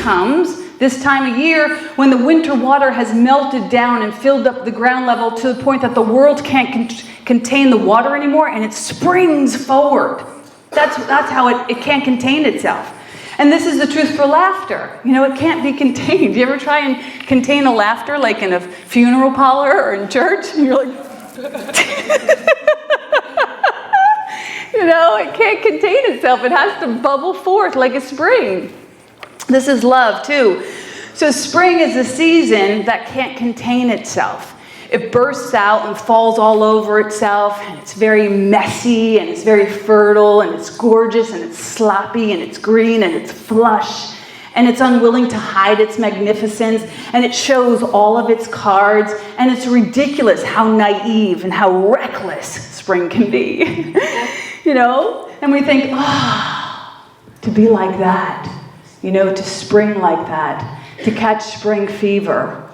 comes this time of year when the winter water has melted down and filled up the ground level to the point that the world can't contain the water anymore, and it springs forward. That's how it can't contain itself. And this is the truth for laughter. You know, it can't be contained. You ever try and contain a laughter like in a funeral parlor or in church? And you're like, you know, it can't contain itself. It has to bubble forth like a spring. This is love too. So spring is a season that can't contain itself. It bursts out and falls all over itself, and it's very messy, and it's very fertile, and it's gorgeous, and it's sloppy, and it's green, and it's flush, and it's unwilling to hide its magnificence, and it shows all of its cards, and it's ridiculous how naive and how reckless spring can be. You know? And we think, to be like that, you know, to spring like that, to catch spring fever.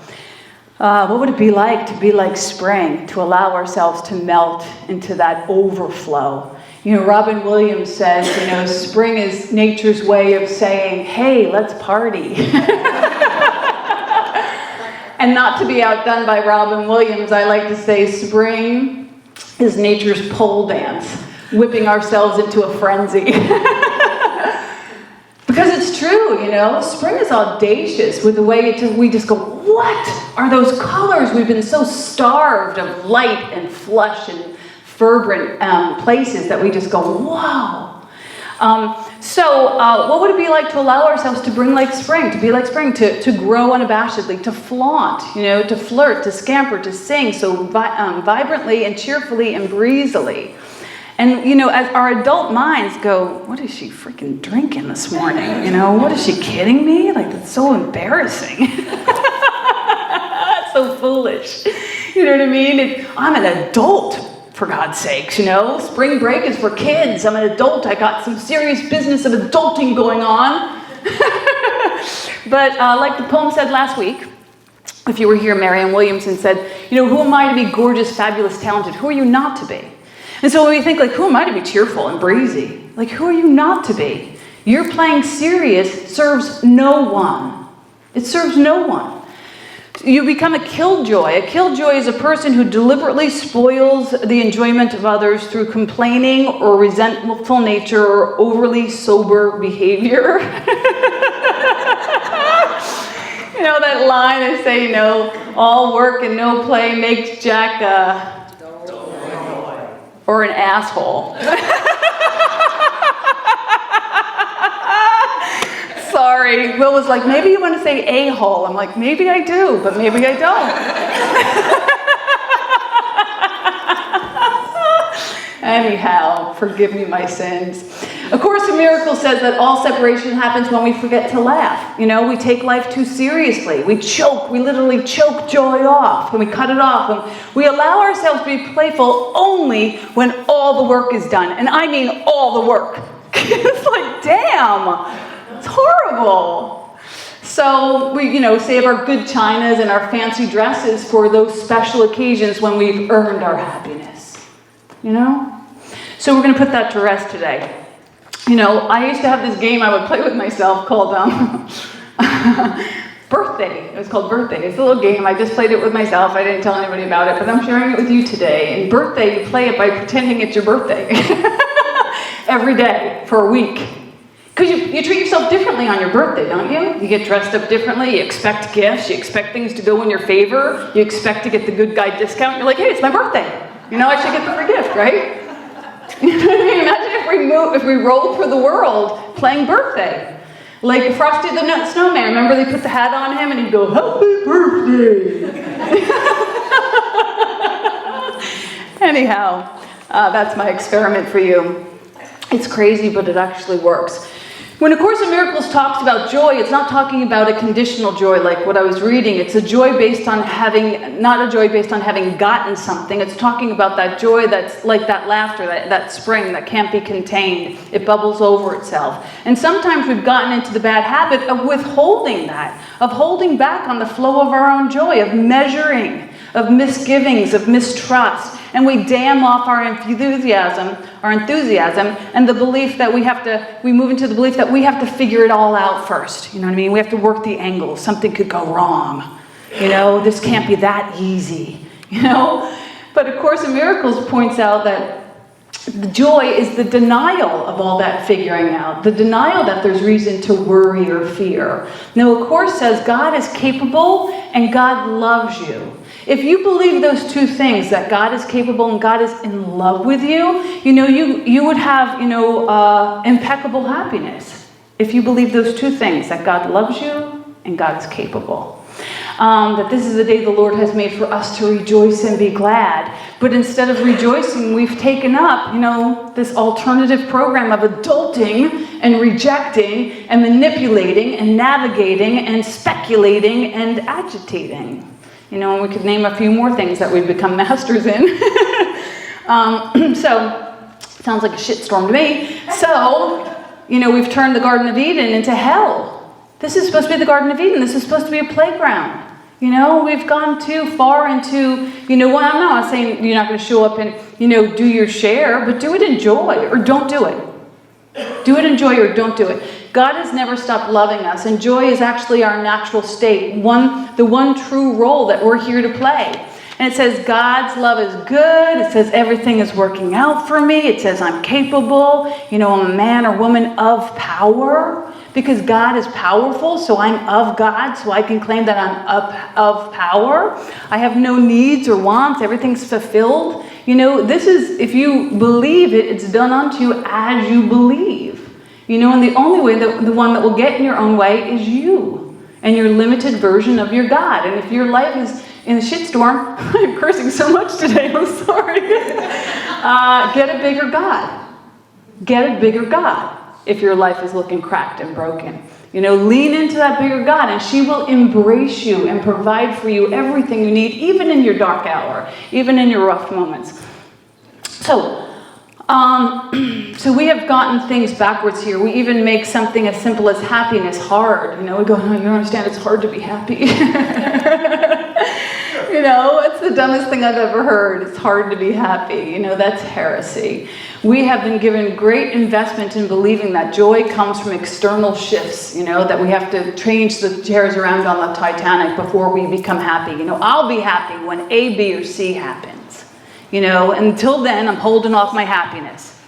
What would it be like spring, to allow ourselves to melt into that overflow? You know, Robin Williams says, you know, spring is nature's way of saying, hey, let's party. And not to be outdone by Robin Williams, I like to say spring is nature's pole dance, whipping ourselves into a frenzy. Because it's true, you know, spring is audacious with the way we just go, what are those colors? We've been so starved of light and flush and fervent places that we just go, wow. So what would it be like to allow ourselves to bring like spring, to be like spring, to grow unabashedly, to flaunt, you know, to flirt, to scamper, to sing so vibrantly and cheerfully and breezily. And, you know, as our adult minds go, what is she freaking drinking this morning? You know, what is she kidding me? Like, that's so embarrassing. That's so foolish. You know what I mean? I'm an adult, for God's sakes, you know. Spring break is for kids. I'm an adult. I got some serious business of adulting going on. But like the poem said last week, if you were here, Marianne Williamson said, you know, who am I to be gorgeous, fabulous, talented? Who are you not to be? And so when we think, like, who am I to be cheerful and breezy? Like, who are you not to be? You're playing serious serves no one. It serves no one. You become a killjoy. A killjoy is a person who deliberately spoils the enjoyment of others through complaining or resentful nature or overly sober behavior. You know that line I say, you know, all work and no play makes Jack or an asshole. Sorry. Will was like, maybe you want to say a-hole. I'm like, maybe I do, but maybe I don't. Anyhow, forgive me my sins. A Course in Miracles says that all separation happens when we forget to laugh. You know, we take life too seriously. We literally choke joy off, and we cut it off. And we allow ourselves to be playful only when all the work is done. And I mean all the work. It's like, damn, it's horrible. So we, you know, save our good chinas and our fancy dresses for those special occasions when we've earned our happiness. You know? So we're going to put that to rest today. You know, I used to have this game I would play with myself called Birthday. It was called Birthday. It's a little game. I just played it with myself. I didn't tell anybody about it, but I'm sharing it with you today. And Birthday, you play it by pretending it's your birthday. Every day for a week. Because you treat yourself differently on your birthday, don't you? You get dressed up differently. You expect gifts. You expect things to go in your favor. You expect to get the good guy discount. You're like, hey, it's my birthday. You know, I should get the free gift, right? You know what I mean? Imagine if we rolled through the world playing birthday. Like Frosty the Snowman. Remember they put the hat on him and he'd go, happy birthday. Anyhow, that's my experiment for you. It's crazy, but it actually works. When A Course in Miracles talks about joy, it's not talking about a conditional joy like what I was reading. It's a joy based on having, not a joy based on having gotten something. It's talking about that joy that's like that laughter, that spring that can't be contained. It bubbles over itself. And sometimes we've gotten into the bad habit of withholding that, of holding back on the flow of our own joy, of measuring, of misgivings, of mistrust, and we dam off our enthusiasm, and the belief that we move into the belief that we have to figure it all out first. You know what I mean? We have to work the angles. Something could go wrong. You know, this can't be that easy. You know? But A Course in Miracles points out that the joy is the denial of all that figuring out, the denial that there's reason to worry or fear. Now, A Course says God is capable and God loves you. If you believe those two things, that God is capable and God is in love with you, you would have, impeccable happiness. If you believe those two things, that God loves you and God is capable. That this is the day the Lord has made for us to rejoice and be glad. But instead of rejoicing, we've taken up, this alternative program of adulting and rejecting and manipulating and navigating and speculating and agitating. And we could name a few more things that we've become masters in. So, sounds like a shitstorm to me. So, we've turned the Garden of Eden into hell. This is supposed to be the Garden of Eden. This is supposed to be a playground. We've gone too far into, I'm not saying you're not going to show up and, do your share, but do it in joy or don't do it. Do it in joy or don't do it. God has never stopped loving us, and joy is actually our natural state, the one true role that we're here to play. And it says God's love is good. It says everything is working out for me. It says I'm capable. I'm a man or woman of power. Because God is powerful, so I'm of God, so I can claim that I'm of power. I have no needs or wants. Everything's fulfilled. This is, if you believe it, it's done unto you as you believe. And the only way, the one that will get in your own way is you and your limited version of your God. And if your life is in a shitstorm, I'm cursing so much today, I'm sorry. Get a bigger God. Get a bigger God. If your life is looking cracked and broken. Lean into that bigger God and she will embrace you and provide for you everything you need, even in your dark hour, even in your rough moments. So we have gotten things backwards here. We even make something as simple as happiness hard. We go, no, you don't understand, it's hard to be happy. It's the dumbest thing I've ever heard. It's hard to be happy. That's heresy. We have been given great investment in believing that joy comes from external shifts, that we have to change the chairs around on the Titanic before we become happy. I'll be happy when A, B, or C happens. Until then, I'm holding off my happiness.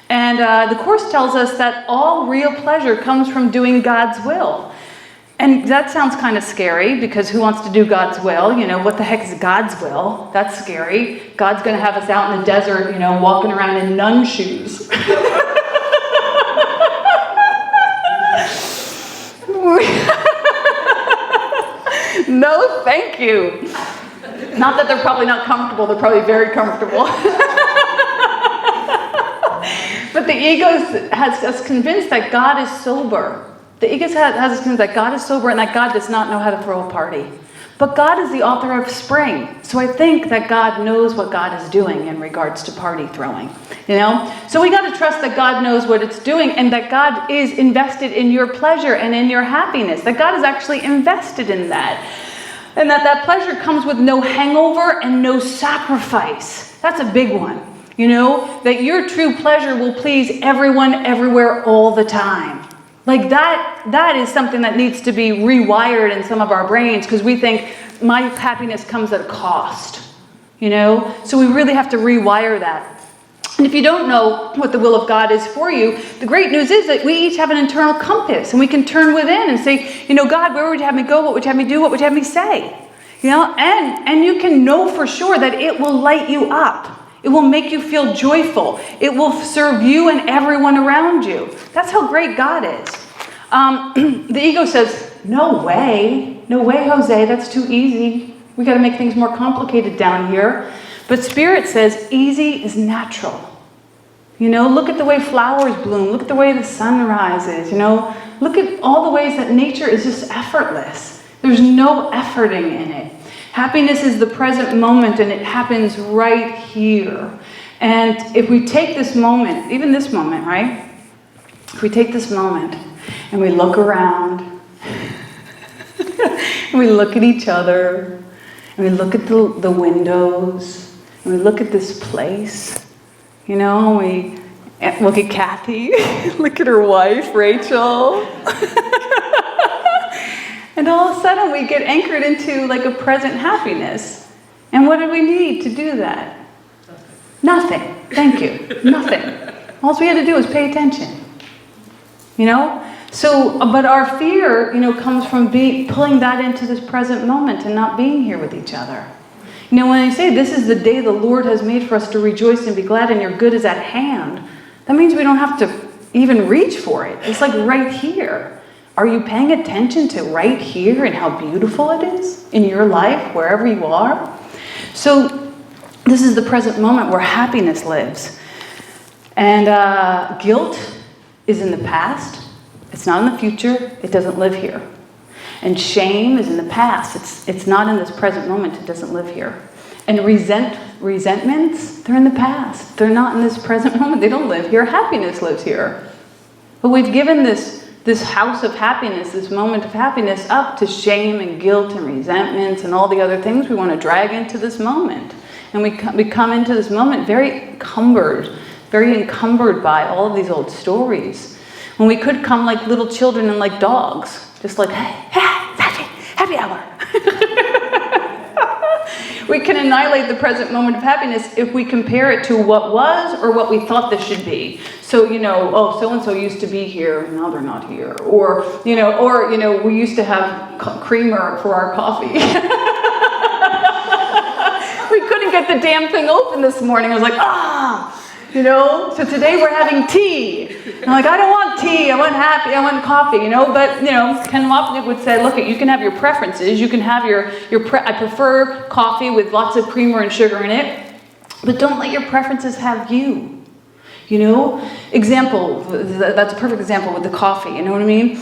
And the Course tells us that all real pleasure comes from doing God's will. And that sounds kind of scary, because who wants to do God's will? What the heck is God's will? That's scary. God's going to have us out in the desert, walking around in nun shoes. No, thank you. Not that they're probably not comfortable. They're probably very comfortable. But the ego has us convinced that God is sober. The ego has us convinced that God is sober and that God does not know how to throw a party. But God is the author of spring. So I think that God knows what God is doing in regards to party throwing. So we got to trust that God knows what it's doing and that God is invested in your pleasure and in your happiness. That God is actually invested in that. And that pleasure comes with no hangover and no sacrifice. That's a big one. That your true pleasure will please everyone, everywhere, all the time. Like that is something that needs to be rewired in some of our brains, because we think my happiness comes at a cost, So we really have to rewire that. And if you don't know what the will of God is for you, the great news is that we each have an internal compass, and we can turn within and say, God, where would you have me go? What would you have me do? What would you have me say? And you can know for sure that it will light you up. It will make you feel joyful. It will serve you and everyone around you. That's how great God is. The ego says, no way, Jose, that's too easy. We got to make things more complicated down here. But Spirit says easy is natural. Look at the way flowers bloom. Look at the way the sun rises. Look at all the ways that nature is just effortless. There's no efforting in it. Happiness is the present moment, and it happens right here. And if we take this moment, even this moment, right? If we take this moment and we look around and we look at each other And we look at the windows, and we look at this place, you know, we look at Kathy, look at her wife, Rachel. And all of a sudden we get anchored into like a present happiness. And what do we need to do that? Nothing. Thank you. Nothing. All we had to do was pay attention. You know? So, but our fear, you know, comes from pulling that into this present moment and not being here with each other. You know, when I say this is the day the Lord has made for us to rejoice and be glad and your good is at hand, that means we don't have to even reach for it. It's like right here. Are you paying attention to right here and how beautiful it is in your life, wherever you are? So this is the present moment where happiness lives. And guilt is in the past. It's not in the future. It doesn't live here. And shame is in the past. It's not in this present moment. It doesn't live here. And resentments, they're in the past. They're not in this present moment. They don't live here. Happiness lives here. But we've given this house of happiness, this moment of happiness, up to shame and guilt and resentments and all the other things we want to drag into this moment. And we come into this moment very encumbered by all of these old stories. When we could come like little children and like dogs, just like, hey, happy hour. We can annihilate the present moment of happiness if we compare it to what was or what we thought this should be. So, you know, oh, so-and-so used to be here, now they're not here. Or, you know, we used to have creamer for our coffee. We couldn't get the damn thing open this morning. I was like, you know, so today we're having tea. And I'm like, I don't want tea, I want coffee, you know. But, you know, Ken Wapnick would say, look, you can have your preferences. You can have I prefer coffee with lots of creamer and sugar in it. But don't let your preferences have you. You know, example, that's a perfect example with the coffee, you know what I mean?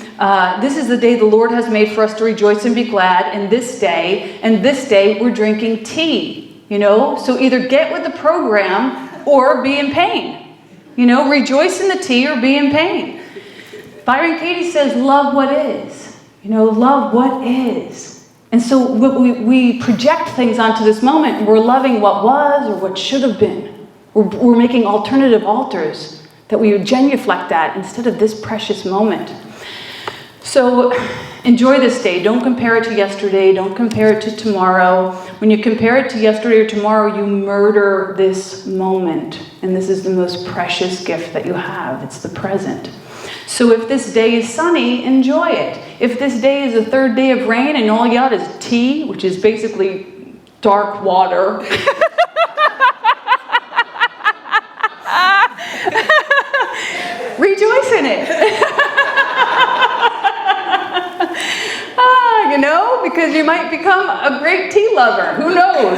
This is the day the Lord has made for us to rejoice and be glad, and this day we're drinking tea, you know? So either get with the program or be in pain. You know, rejoice in the tea or be in pain. Byron Katie says, love what is. You know, love what is. And so we project things onto this moment, and we're loving what was or what should have been. We're making alternative altars that we would genuflect that instead of this precious moment. So enjoy this day. Don't compare it to yesterday. Don't compare it to tomorrow. When you compare it to yesterday or tomorrow, you murder this moment. And this is the most precious gift that you have. It's the present. So if this day is sunny, enjoy it. If this day is the third day of rain and all you got is tea, which is basically dark water, rejoice in it. You know, because you might become a great tea lover. Who knows?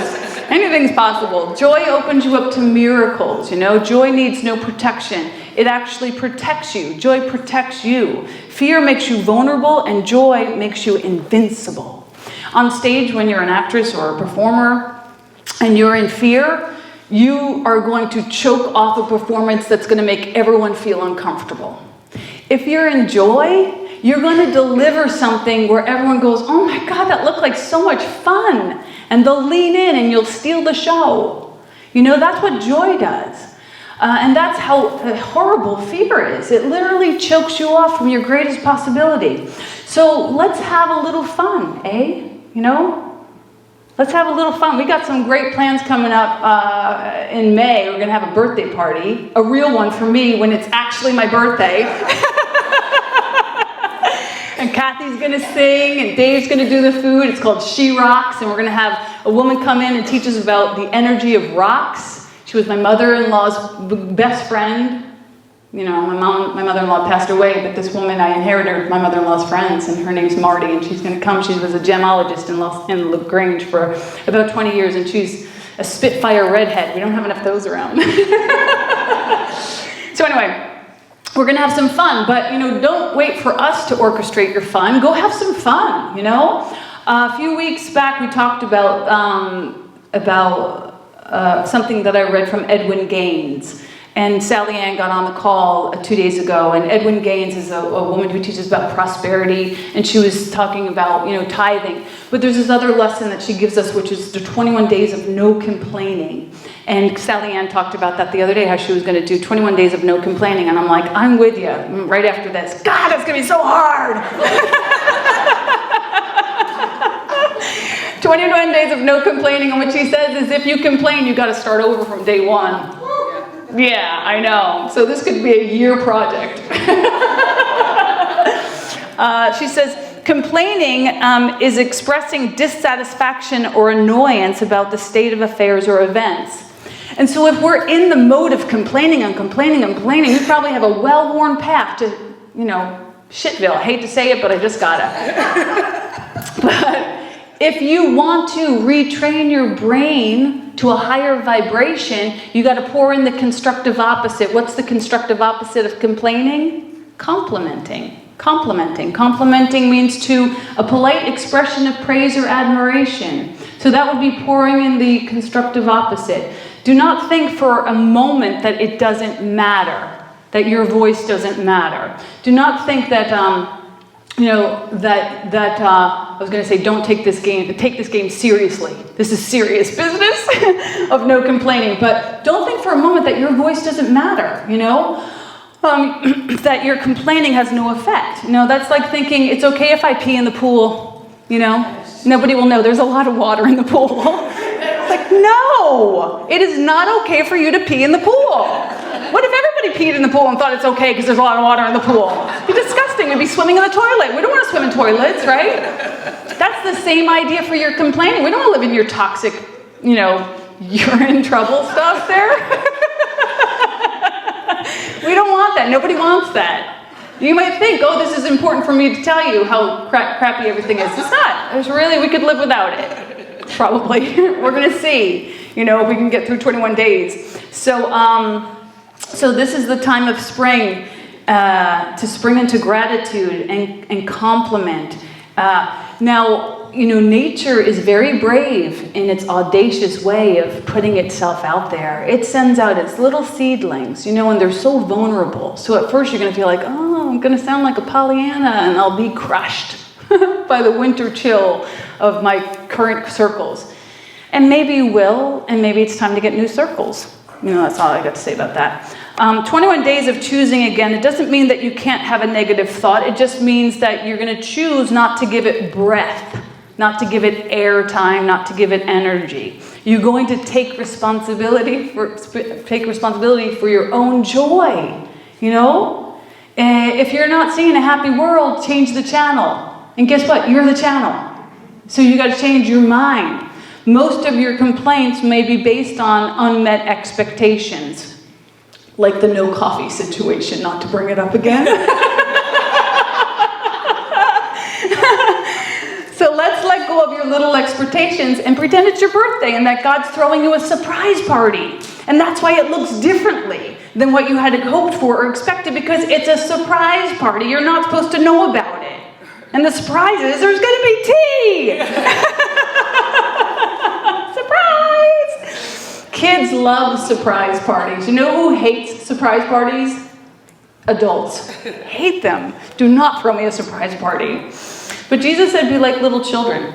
Anything's possible. Joy opens you up to miracles, you know. Joy needs no protection. It actually protects you. Joy protects you. Fear makes you vulnerable, and joy makes you invincible. On stage, when you're an actress or a performer and you're in fear, you are going to choke off a performance that's going to make everyone feel uncomfortable. If you're in joy, you're going to deliver something where everyone goes, oh my God, that looked like so much fun. And they'll lean in and you'll steal the show. You know, that's what joy does. And that's how horrible fear is. It literally chokes you off from your greatest possibility. So let's have a little fun, eh? You know? Let's have a little fun. We got some great plans coming up in May. We're going to have a birthday party. A real one for me when it's actually my birthday. And Kathy's going to sing, and Dave's going to do the food. It's called She Rocks, and we're going to have a woman come in and teach us about the energy of rocks. She was my mother-in-law's best friend. You know, my mother-in-law passed away, but this woman, I inherited my mother-in-law's friends, and her name's Marty, and she's going to come. She was a gemologist in LaGrange for about 20 years, and she's a Spitfire redhead. We don't have enough of those around. So anyway, we're going to have some fun, but, you know, don't wait for us to orchestrate your fun. Go have some fun, you know. A few weeks back, we talked about something that I read from Edwin Gaines. And Sally Ann got on the call 2 days ago, and Edwin Gaines is a woman who teaches about prosperity, and she was talking about, tithing. But there's this other lesson that she gives us, which is the 21 days of no complaining. And Sally Ann talked about that the other day, how she was going to do 21 days of no complaining. And I'm like, I'm with you right after this. God, it's going to be so hard. 21 days of no complaining. And what she says is, if you complain, you got to start over from day one. Yeah, I know. So this could be a year project. She says, complaining is expressing dissatisfaction or annoyance about the state of affairs or events. And so if we're in the mode of complaining, we probably have a well-worn path to, shitville. I hate to say it, but I just gotta. But if you want to retrain your brain to a higher vibration, you got to pour in the constructive opposite. What's the constructive opposite of complaining? Complimenting. Complimenting means a polite expression of praise or admiration. So that would be pouring in the constructive opposite. Do not think for a moment that it doesn't matter, that your voice doesn't matter. Do not think that I was going to say, don't take this game seriously. This is serious business of no complaining. But don't think for a moment that your voice doesn't matter, that your complaining has no effect. That's like thinking it's okay if I pee in the pool, nobody will know there's a lot of water in the pool. It's like, no, it is not okay for you to pee in the pool. What if everybody peed in the pool and thought it's okay because there's a lot of water in the pool? It'd be disgusting. We'd be swimming in the toilet. We don't want to swim in toilets, right? That's the same idea for your complaining. We don't want to live in your toxic, urine trouble stuff there. We don't want that. Nobody wants that. You might think, this is important for me to tell you how crappy everything is. It's not. We could live without it. Probably. We're going to see, if we can get through 21 days. So this is the time of spring, to spring into gratitude and compliment. Now, nature is very brave in its audacious way of putting itself out there. It sends out its little seedlings, and they're so vulnerable. So at first you're going to feel like, I'm going to sound like a Pollyanna, and I'll be crushed by the winter chill of my current circles. And maybe you will, and maybe it's time to get new circles. That's all I got to say about that. 21 days of choosing again, it doesn't mean that you can't have a negative thought. It just means that you're going to choose not to give it breath, not to give it airtime, not to give it energy. You're going to take responsibility for your own joy. If you're not seeing a happy world, change the channel. And guess what? You're the channel. So you got to change your mind. Most of your complaints may be based on unmet expectations, like the no coffee situation, not to bring it up again. So let's let go of your little expectations and pretend it's your birthday and that God's throwing you a surprise party. And that's why it looks differently than what you had hoped for or expected, because it's a surprise party. You're not supposed to know about it. And the surprise is there's going to be tea. Surprise! Kids love surprise parties. You know who hates surprise parties? Adults. Hate them. Do not throw me a surprise party. But Jesus said, be like little children.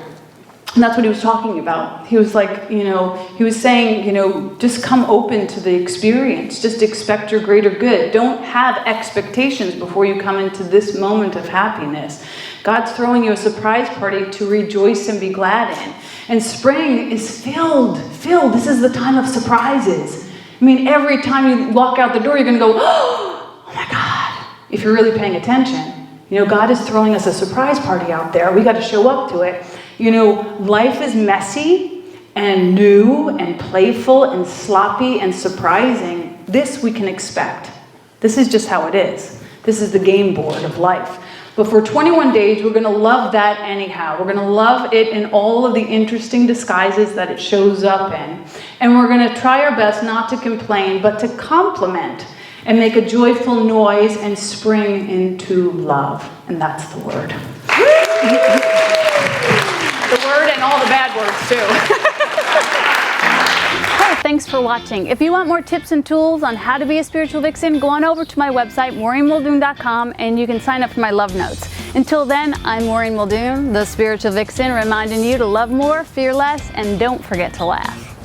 And that's what he was talking about. He was like, he was saying, just come open to the experience. Just expect your greater good. Don't have expectations before you come into this moment of happiness. God's throwing you a surprise party to rejoice and be glad in. And spring is filled. This is the time of surprises. Every time you walk out the door, you're going to go, oh my God, if you're really paying attention. God is throwing us a surprise party out there. We got to show up to it. Life is messy and new and playful and sloppy and surprising. This we can expect. This is just how it is. This is the game board of life. But for 21 days, we're going to love that anyhow. We're going to love it in all of the interesting disguises that it shows up in. And we're going to try our best not to complain, but to compliment and make a joyful noise and spring into love. And that's the word. The word and all the bad words, too. Thanks for for watching. If you want more tips and tools on how to be a spiritual vixen, go on over to my website, MaureenMuldoon.com, and you can sign up for my love notes. Until then, I'm Maureen Muldoon, the spiritual vixen, reminding you to love more, fear less, and don't forget to laugh.